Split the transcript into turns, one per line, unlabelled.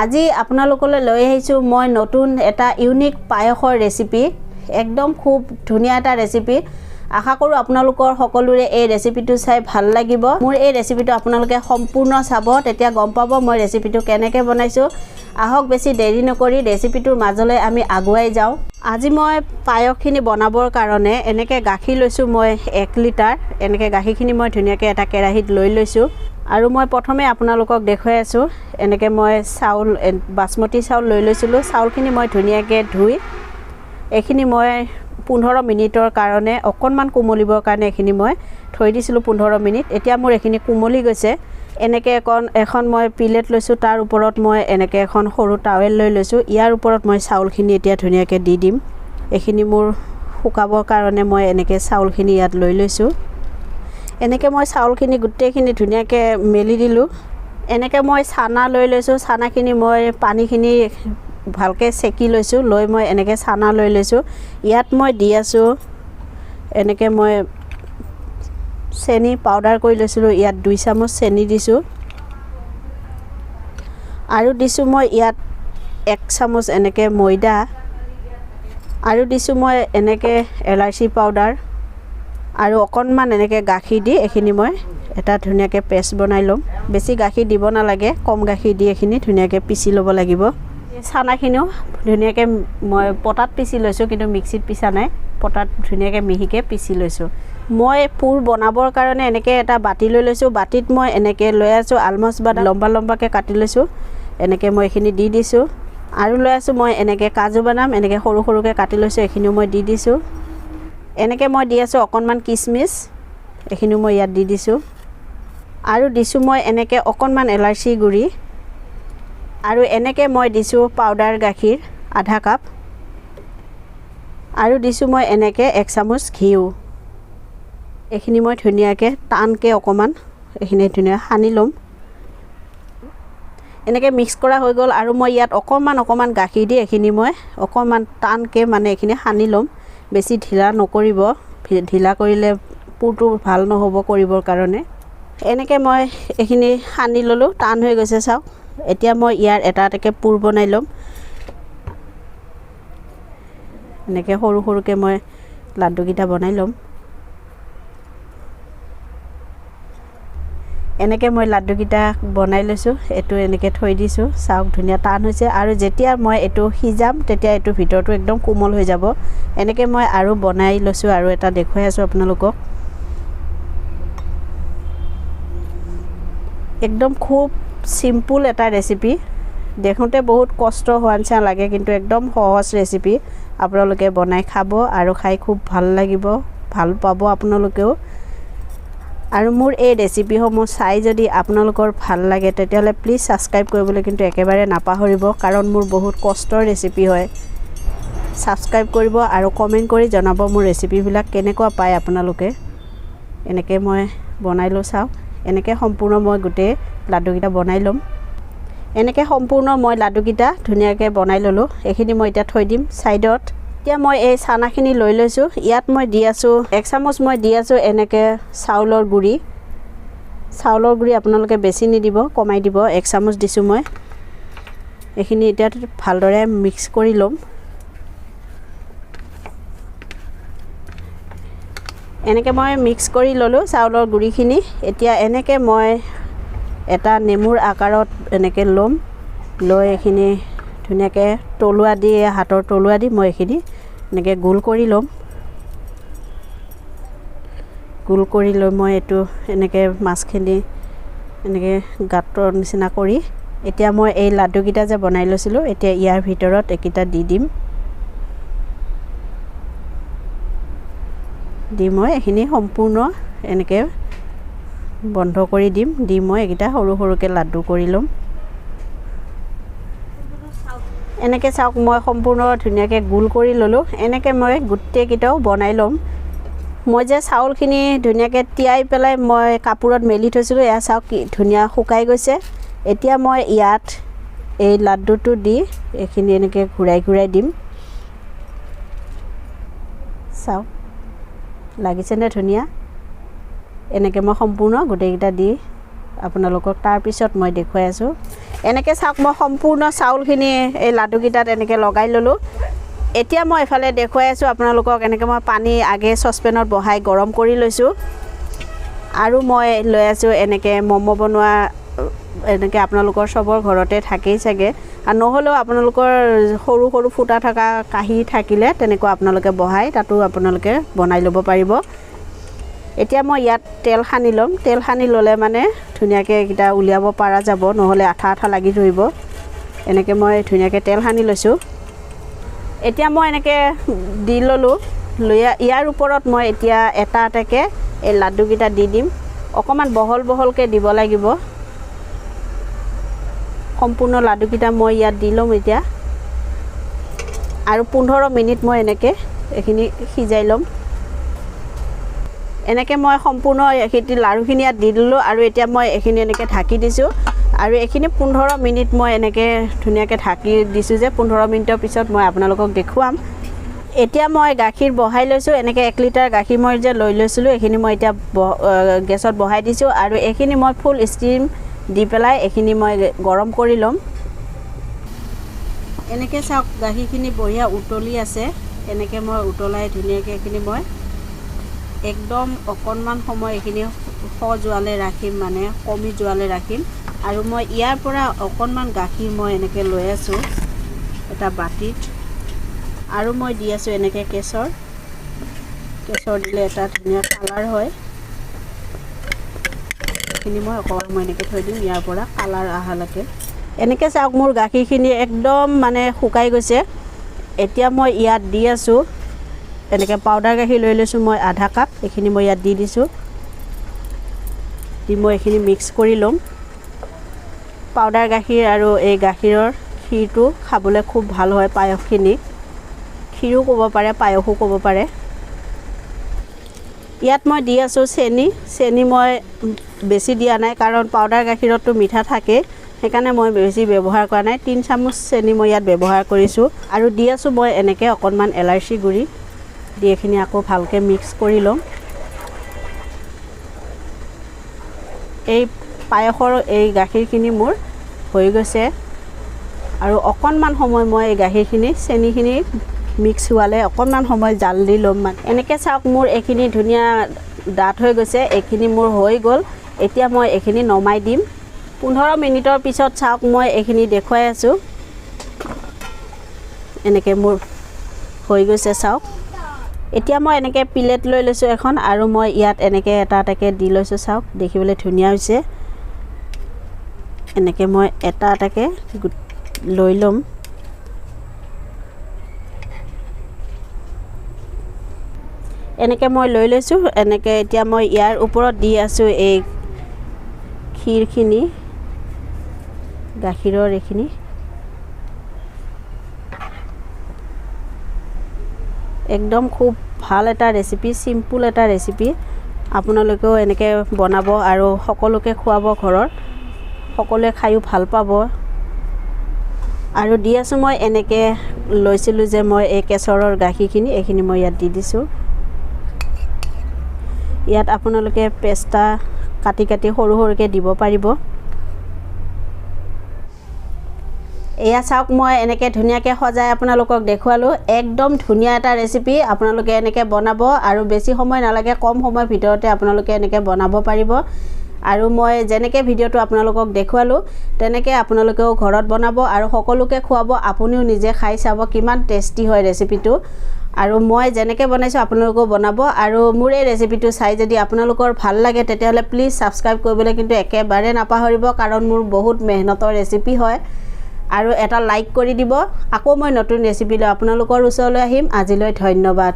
আজি আপোনালোকলৈ লৈ আহিছো মই নতুন এটা ইউনিক পায়সৰ ৰেচিপি একদম খুব ধুনিয়া এটা ৰেচিপি আশা কৰো আপোনালোকৰ সকলোৰে এই ৰেচিপিটো চাই ভাল লাগিব মোৰ এই ৰেচিপিটো আপোনালোকে সম্পূৰ্ণ চাব তেতিয়া গম পাব মই ৰেচিপিটো কেনেকৈ বনাইছো আহক বেছি দেৰি নকৰি ৰেচিপিটোৰ মাজলৈ আমি আগুৱাই যাওঁ আজি মই পায়সখিনি বনাবৰ কাৰণে এনেকৈ গাখীৰ লৈছো মই 1 লিটাৰ এনেকৈ গাখীৰখিনি মই ধুনিয়াকৈ এটা কেৰাহীত লৈ লৈছো আৰু মই প্ৰথমে আপোনালোকক দেখুৱাই আছো এনেকৈ মই চাউল বাসমতি চাউল লৈ লৈছিলো চাউলখিনি মই ধুনিয়াকৈ ধুই এখিনি মই 15 মিনিটৰ কাৰণে অকনমান কোমলিবৰ কাৰণে এখিনি মই থৈ দিছিলো 15 মিনিট এতিয়া মোৰ এখিনি কোমলি গৈছে এনেকৈ এখন মই প্লেট লৈছো তাৰ ওপৰত মই এনেকৈ এখন সৰু টাৱেল লৈ লৈছো ইয়াৰ ওপৰত মই চাউলখিনি এতিয়া ধুনিয়াকৈ দি দিম এখিনি মোৰ শুকাবৰ কাৰণে মই এনেকৈ চাউলখিনি ইয়াত লৈ লৈছো এনেকৈ মই চাউলখিনি গুটেখিনি ধুনিয়াকৈ মেলি দিলো এনেকৈ মই চানা লৈ লৈছো চানাখিনি মই পানীখিনি ভালকৈ সেকি লৈছো লৈ মই এনেকৈ চানা লৈ লৈছো ইয়াত মই দি আছো এনেকৈ মই চেনি পাউডাৰ কৰি লৈছিলো ইয়াত 2 চামুচ চেনি দিছো আৰু দিছো মই ইয়াত 1 চামুচ এনেকৈ ময়দা আৰু দিছো মই এনেকৈ এলাচি পাউডাৰ আৰু অকনমান এনেকৈ গাখীৰ দি এখিনি মই এটা ধুনিয়াকৈ পেষ্ট বনাই লম বেছি গাখীৰ দিব নালাগে কম গাখীৰ দি এখিনি ধুনিয়াকৈ পিছি ল'ব লাগিব চানাখিনিও ধুনিয়াকৈ মই পটাত পিছি লৈছো কিন্তু মিক্সিত পিছা নাই পটাত ধুনিয়াকৈ মিহিকৈ পিছি লৈছো মই পুৰ বনাবৰ কাৰণে এনেকৈ এটা বাটি লৈ লৈছো বাটিত মই এনেকৈ লৈ আছো আলমছ বাদাম লম্বা লম্বাকৈ কাটি লৈছো এনেকৈ মই এখিনি দি দিছো আৰু লৈ আছো মই এনেকৈ কাজু বাদাম এনেকৈ সৰু সৰুকৈ কাটি লৈছো এখিনিও মই দি দিছো এনেকৈ মই দি আছো অকনমান কিচমিচ এখিনিও মই ইয়াত দি দিছো আৰু দিছো মই এনেকৈ অকনমান এলাচি গুৰি আৰু এনেকৈ মই দিছো পাউডাৰ গাখীৰ আধা কাপ আৰু দিছো মই এনেকৈ 1 চামুচ ঘিউ এখিনি মই ধুনিয়াকৈ টানকৈ অকমান এখিনি ধুনিয়া সানি লম এনেকৈ মিক্স কৰা হৈ গল আৰু মই ইয়াত অকমান গাখীৰ দি এখিনি মই অকমান টানকৈ মানে এখিনি সানি লম বেছি ঢিলা নকৰিব ঢিলা কৰিলে পুৰটো ভাল নহব কৰিবৰ কাৰণে এনেকৈ মই এখিনি সানি ললো টান হৈ গৈছে চাওক এতিয়া মই ইয়াৰ এটা এটাকৈ পুৰ বনাই লম এনেকৈ সৰু সৰুকৈ মই লাড্ডুকিটা বনাই লম এনেকৈ মই লাড্ডুকিটা বনাই লৈছো এটো এনেকৈ থৈ দিছো চাওক ধুনিয়া টান হৈছে আৰু যেতিয়া মই এটো সিজাম তেতিয়া এটো ভিতৰটো একদম কোমল হৈ যাব এনেকৈ মই আৰু বনাই লৈছো আৰু এটা দেখুৱাই আছো আপোনালোকক একদম খুব সিম্পল এটা ৰেচিপি দেখোতে বহুত কষ্ট হোৱানছা লাগে কিন্তু একদম সহজ ৰেচিপি আপোনালোকে বনাই খাব আৰু খাই খুব ভাল লাগিব ভাল পাব আপোনালোকেও আৰু মোৰ এই ৰেচিপিসমূহ চাই যদি আপোনালোকৰ ভাল লাগে তেতিয়ালে প্লিজ সাবস্ক্ৰাইব কৰিবলৈ কিন্তু একেবাৰে নাপাহৰিব কাৰণ মোৰ বহুত কষ্টৰ ৰেচিপি হয় সাবস্ক্ৰাইব কৰিব আৰু কমেন্ট কৰি জনাব মোৰ ৰেচিপিবিলাক কেনেকুৱা পায় আপোনালোকে এনেকৈ মই বনাই লো চাও এনেকৈ সম্পূৰ্ণ মই গুটে লাড্ডুকিটা বনাই লম এনেকৈ সম্পূৰ্ণ মই লাড্ডুকিটা ধুনিয়াকৈ বনাই ললো এখিনি মই এটা থৈ দিম সাইডত এতিয়া মই এই চানাখিনি লৈ লৈছো ইয়াত মই দি আছো 1 চামুচ মই দি আছো এনেকৈ চাউলৰ গুৰি আপোনালোকে বেছি নিদিব কমাই দিব 1 চামুচ দিছো মই এখিনি এটা ভালদৰে মিক্স কৰি লম এনেকৈ মই মিক্স কৰি ললো চাউলৰ গুৰিখিনি এতিয়া এনেকৈ মই এটা নেমুৰ আকাৰত এনেকৈ লম লৈ এখিনি ধুনিয়াকৈ তলুৱা দি হাতৰ তলুৱা দি মই এখিনি এনেকৈ গোল কৰি লম গোল কৰি লৈ মই এটো এনেকৈ মাছখিনি এনেকৈ গাঁতৰ নিচিনা কৰি এতিয়া মই এই লাড্ডুকিটা যে বনাই লৈছিলো এতিয়া ইয়াৰ ভিতৰত একিটা দি দিম দি মই এখিনি সম্পূৰ্ণ এনেকৈ বন্ধ কৰি দিম দি মই একিটা সৰু সৰুকৈ লাড্ডু কৰি লম এনেকৈ চাওক মই সম্পূৰ্ণ ধুনিয়াকৈ গোল কৰি ললো এনেকৈ মই গুটে কিটাও বনাই লম মই যে চাউলখিনি ধুনিয়াকৈ তিয়াই পেলাই মই কাপোৰত মেলি থৈছিলো এয়া চাওক কি ধুনিয়া শুকাই গৈছে এতিয়া মই ইয়াত এই লাড্ডুটো দি এখিনি এনেকৈ ঘূৰাই দিম চাওক লাগিছে নে ধুনিয়া এনেকৈ মই সম্পূৰ্ণ গুটেকিটা দি আপোনালোকক তাৰ পিছত মই দেখুৱাই আছো এনেকৈ চাওক মই সম্পূৰ্ণ চাউলখিনি এই লাডুকেইটাত এনেকৈ লগাই ল'লোঁ এতিয়া মই এফালে দেখুৱাই আছোঁ আপোনালোকক এনেকৈ মই পানী আগে চচপেনত বহাই গৰম কৰি লৈছোঁ আৰু মই লৈ আছোঁ এনেকৈ ম'ম' বনোৱা এনেকৈ আপোনালোকৰ চবৰ ঘৰতে থাকেই চাগে আৰু নহ'লেও আপোনালোকৰ সৰু সৰু ফুটা থকা কাঁহী থাকিলে তেনেকুৱা আপোনালোকে বহাই তাতো আপোনালোকে বনাই ল'ব পাৰিব এতিয়া মই ইয়াত তেল সানি ল'ম তেল সানি ল'লে মানে ধুনীয়াকৈ এইকেইটা উলিয়াব পৰা যাব নহ'লে আঠা আঠা লাগি ধৰিব এনেকৈ মই ধুনীয়াকৈ তেল সানি লৈছোঁ এতিয়া মই এনেকৈ দি ল'লোঁ ইয়াৰ ওপৰত মই এতিয়া এটা এটাকৈ এই লাডুকেইটা দি দিম অকণমান বহল বহলকৈ দিব লাগিব সম্পূৰ্ণ লাডুকেইটা মই ইয়াত দি ল'ম এতিয়া আৰু 15 মিনিট মই এনেকৈ এইখিনি সিজাই ল'ম এনেকৈ মই সম্পূৰ্ণ এইখিনি লাড়ুখিনি ইয়াত দি দিলোঁ আৰু এতিয়া মই এইখিনি এনেকৈ ঢাকি দিছোঁ আৰু এইখিনি 15 মিনিট মই এনেকৈ ধুনীয়াকৈ ঢাকি দিছোঁ যে 15 মিনিটৰ পিছত মই আপোনালোকক দেখুৱাম এতিয়া মই গাখীৰ বহাই লৈছোঁ এনেকৈ 1 লিটাৰ গাখীৰ মই যে লৈ লৈছিলোঁ এইখিনি মই এতিয়া গেছত বহাই দিছোঁ আৰু এইখিনি মই ফুল ষ্টিম দি পেলাই এইখিনি মই গৰম কৰি ল'ম এনেকৈ চাওক গাখীৰখিনি বঢ়িয়া উতলি আছে এনেকৈ মই উতলাই ধুনীয়াকৈ এইখিনি মই একদম অকণমান সময় এইখিনি সজোৱালে ৰাখিম মানে কমি যোৱালে ৰাখিম আৰু মই ইয়াৰ পৰা অকণমান গাখীৰ মই এনেকৈ লৈ আছোঁ এটা বাটিত আৰু মই দি আছোঁ এনেকৈ কেশৰ দিলে এটা ধুনীয়া কালাৰ হয় এইখিনি মই অকণমান মই এনেকৈ থৈ দিম ইয়াৰ পৰা কালাৰ অহালৈকে এনেকৈ চাওক মোৰ গাখীৰখিনি একদম মানে শুকাই গৈছে এতিয়া মই ইয়াত দি আছোঁ এনেকৈ পাউডাৰ গাখীৰ লৈ লৈছোঁ মই আধা কাপ এইখিনি মই ইয়াত দি দিছোঁ দি মই এইখিনি মিক্স কৰি ল'ম পাউডাৰ গাখীৰ আৰু এই গাখীৰৰ ক্ষীৰটো খাবলৈ খুব ভাল হয় পায়সখিনি ক্ষীৰো ক'ব পাৰে পায়সো ক'ব পাৰে ইয়াত মই দি আছোঁ চেনি মই বেছি দিয়া নাই কাৰণ পাউডাৰ গাখীৰতটো মিঠা থাকে সেইকাৰণে মই বেছি ব্যৱহাৰ কৰা নাই 3 চামুচ চেনি মই ইয়াত ব্যৱহাৰ কৰিছোঁ আৰু দি আছোঁ মই এনেকৈ অকণমান এলাইচি গুড়ি দি এইখিনি আকৌ ভালকৈ মিক্স কৰি ল'ম এই পায়সৰ এই গাখীৰখিনি মোৰ হৈ গৈছে আৰু অকণমান সময় মই এই গাখীৰখিনি চেনিখিনি মিক্স হোৱালে অকণমান সময় জাল দি ল'ম মানে এনেকৈ চাওক মোৰ এইখিনি ধুনীয়া ডাঠ হৈ গৈছে এইখিনি মোৰ হৈ গ'ল এতিয়া মই এইখিনি নমাই দিম 15 মিনিটৰ পিছত চাওক মই এইখিনি দেখুৱাই আছোঁ এনেকৈ মোৰ হৈ গৈছে চাওক এতিয়া মই এনেকৈ প্লেট লৈ লৈছোঁ এখন আৰু মই ইয়াত এনেকৈ এটা এটাকৈ দি লৈছোঁ চাওক দেখিবলৈ ধুনীয়া হৈছে এনেকৈ মই এটা এটাকৈ লৈ ল'ম এনেকৈ মই লৈ লৈছোঁ এনেকৈ এতিয়া মই ইয়াৰ ওপৰত দি আছোঁ এই ক্ষীৰখিনি গাখীৰৰ এইখিনি একদম খুব ভাল এটা ৰেচিপি সিম্পল এটা ৰেচিপি আপোনালোকেও এনেকৈ বনাব আৰু সকলোকে খুৱাব ঘৰৰ সকলোৱে খায়ো ভাল পাব আৰু দি আছোঁ মই এনেকৈ লৈছিলোঁ যে মই এই কেশৰৰ গাখীৰখিনি এইখিনি মই ইয়াত দি দিছোঁ ইয়াত আপোনালোকে পেস্তা কাটি কাটি সৰু সৰুকৈ দিব পাৰিব এয়া চাওক মই এনেকৈ ধুনীয়াকৈ সজাই আপোনালোকক দেখুৱালোঁ একদম ধুনীয়া এটা ৰেচিপি আপোনালোকে এনেকৈ বনাব আৰু বেছি সময় নালাগে কম সময়ৰ ভিতৰতে আপোনালোকে এনেকৈ বনাব পাৰিব আৰু মই যেনেকৈ ভিডিঅ'টো আপোনালোকক দেখুৱালোঁ তেনেকৈ আপোনালোকেও ঘৰত বনাব আৰু সকলোকে খুৱাব আপুনিও নিজে খাই চাব কিমান টেষ্টি হয় ৰেচিপিটো আৰু মই যেনেকৈ বনাইছোঁ আপোনালোকেও বনাব আৰু মোৰ এই ৰেচিপিটো চাই যদি আপোনালোকৰ ভাল লাগে তেতিয়াহ'লে প্লিজ ছাবস্ক্ৰাইব কৰিবলৈ কিন্তু একেবাৰে নাপাহৰিব কাৰণ মোৰ বহুত মেহনতৰ ৰেচিপি হয় আৰু এটা লাইক কৰি দিব আকৌ মই নতুন ৰেচিপি লৈ আপোনালোকৰ ওচৰলৈ আহিম আজিলৈ ধন্যবাদ